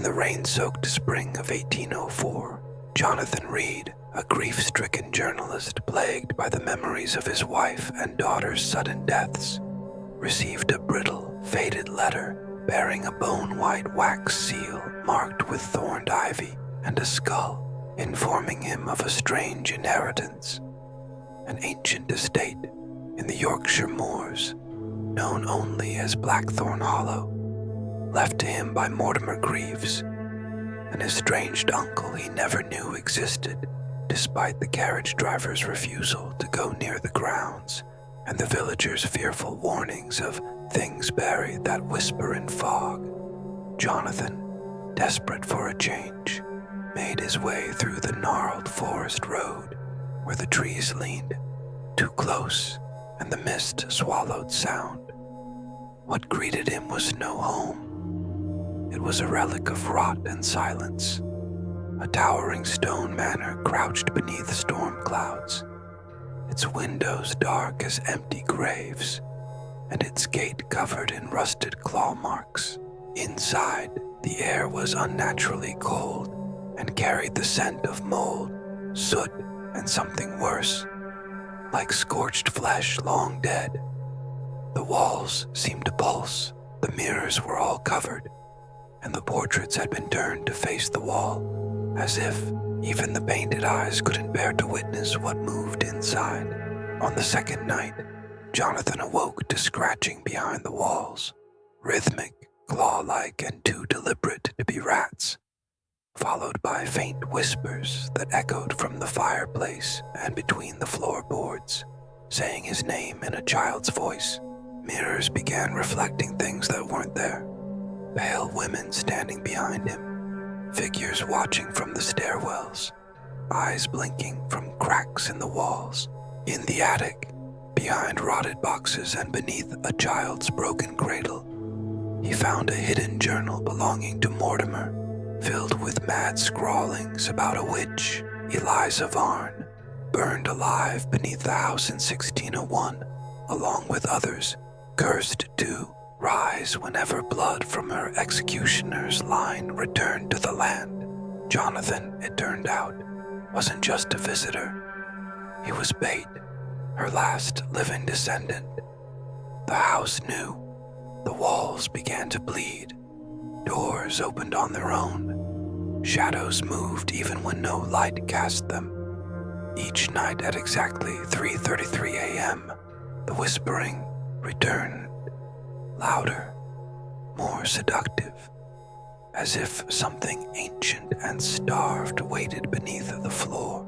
the rain-soaked spring of 1804, Jonathan Reed, a grief-stricken journalist plagued by the memories of his wife and daughter's sudden deaths, received a brittle, faded letter bearing a bone-white wax seal marked with thorned ivy and a skull, informing him of a strange inheritance, an ancient estate in the Yorkshire moors, known only as Blackthorn Hollow, left to him by Mortimer Greaves, an estranged uncle he never knew existed, despite the carriage driver's refusal to go near the grounds and the villagers' fearful warnings of things buried that whisper in fog. Jonathan, desperate for a change, made his way through the gnarled forest road where the trees leaned too close and the mist swallowed sound. What greeted him was no home. It was a relic of rot and silence, a towering stone manor crouched beneath storm clouds, its windows dark as empty graves, and its gate covered in rusted claw marks. Inside, the air was unnaturally cold and carried the scent of mold, soot, and something worse, like scorched flesh long dead. The walls seemed to pulse, the mirrors were all covered, and the portraits had been turned to face the wall, as if even the painted eyes couldn't bear to witness what moved inside. On the second night, Jonathan awoke to scratching behind the walls, rhythmic, claw-like, and too deliberate to be rats, followed by faint whispers that echoed from the fireplace and between the floorboards, saying his name in a child's voice. Mirrors began reflecting things that weren't there. Pale women standing behind him, figures watching from the stairwells, eyes blinking from cracks in the walls. In the attic, behind rotted boxes and beneath a child's broken cradle, he found a hidden journal belonging to Mortimer, filled with mad scrawlings about a witch, Eliza Varn, burned alive beneath the house in 1601, along with others, cursed to rise whenever blood from her executioner's line returned to the land. Jonathan, it turned out, wasn't just a visitor. He was bait, her last living descendant. The house knew. The walls began to bleed. Doors opened on their own. Shadows moved even when no light cast them. Each night at exactly 3:33 a.m., the whispering returned, louder, more seductive, as if something ancient and starved waited beneath the floor.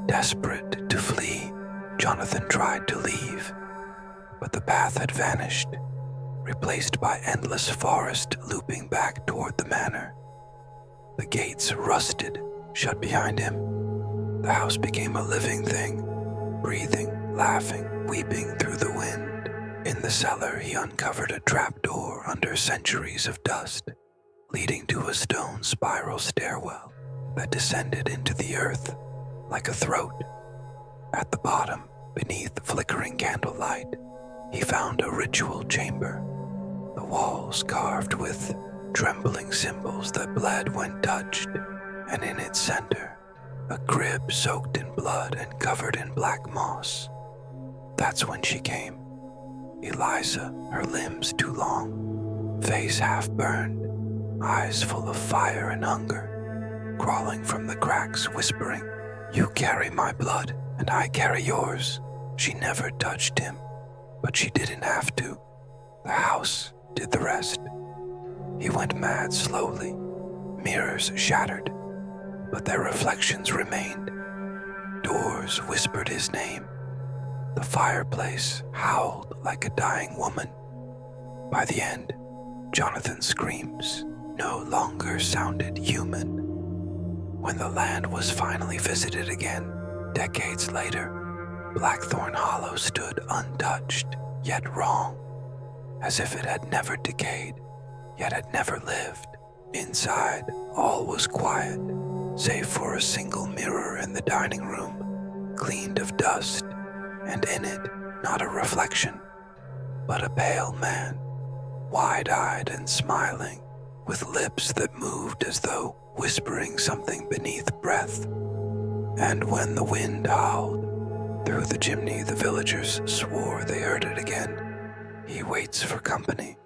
Desperate to flee, Jonathan tried to leave, but the path had vanished, replaced by endless forest looping back toward the manor. The gates rusted, shut behind him. The house became a living thing, breathing, laughing, weeping through the wind. In the cellar, he uncovered a trapdoor under centuries of dust, leading to a stone spiral stairwell that descended into the earth like a throat. At the bottom, beneath flickering candlelight, he found a ritual chamber, the walls carved with trembling symbols that bled when touched, and in its center, a crib soaked in blood and covered in black moss. That's when she came. Eliza, her limbs too long, face half burned, eyes full of fire and hunger, crawling from the cracks, whispering, "You carry my blood, and I carry yours." She never touched him, but she didn't have to. The house did the rest. He went mad slowly. Mirrors shattered, but their reflections remained. Doors whispered his name. The fireplace howled like a dying woman. By the end, Jonathan's screams no longer sounded human. When the land was finally visited again, decades later, Blackthorn Hollow stood untouched, yet wrong, as if it had never decayed, yet had never lived. Inside, all was quiet, save for a single mirror in the dining room, cleaned of dust, and in it, not a reflection, but a pale man, wide-eyed and smiling, with lips that moved as though whispering something beneath breath. And when the wind howled through the chimney, the villagers swore they heard it again. He waits for company,